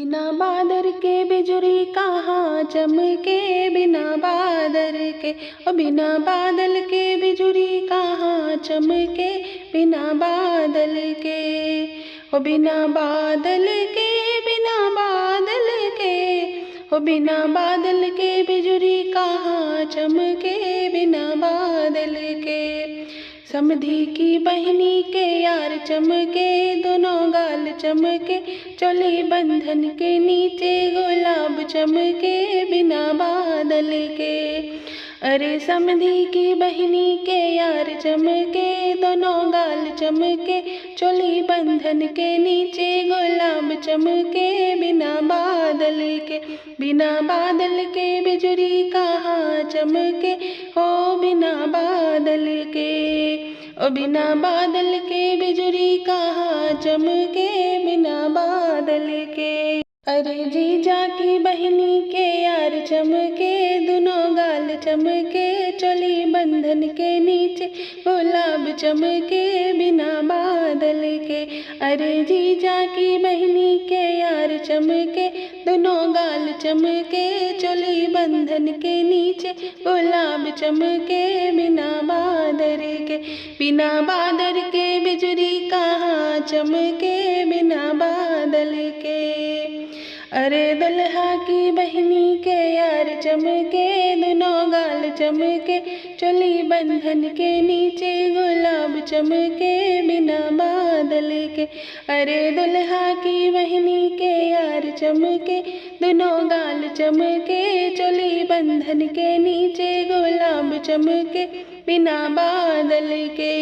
बिना बादल के बिजुली कहाँ चमके, बिना बादल के ओ बिना बादल के बिजुली कहाँ चमके, बिना बादल के ओ बिना बादल के, बिना बादल के ओ बिना बादल के बिजुली कहाँ चमके, बिना बादल के। समधी की बहनी के यार चमके, दोनों गाल चमके, चोली बंधन के नीचे गुलाब चमके, बिना बादल के। अरे समधी की बहनी के यार चमके, दोनों गाल चमके, चोली बंधन के नीचे गुलाब चमके, बिना बादल के। बिना बादल के बिजुली कहाँ चमके, हो बिना बादल के ओ बिना बादल के बिजुली कहाँ चमके, बिना बादल के। अरे जीजा की बहनी के यार चमके, दोनों गाल चमके, चोली बंधन के नीचे गुलाब चमके, बिना बादल के। अरे जीजा की बहनी के यार चमके, दोनों गाल चमके, चोली बंधन के नीचे गुलाब चमके, बिना बादल के। बिना बादल के बिजुली कहाँ चमके, बिना बादल के। अरे दुल्हा की बहनी के यार चमके, दोनों गाल चमके, चोली बंधन के नीचे गुलाब चमके, बिना बादल के। अरे दुल्हा की बहनी के यार चमके, दोनों गाल चमके, चोली बंधन के नीचे गुलाब चमके, बिना बादल के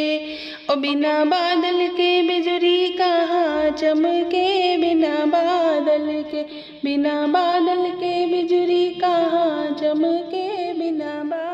ओ बिना बादल के बिजुली कहाँ चमके, बिना बादल के। बिना बादल के बिजुली कहाँ चमके, बिना बादल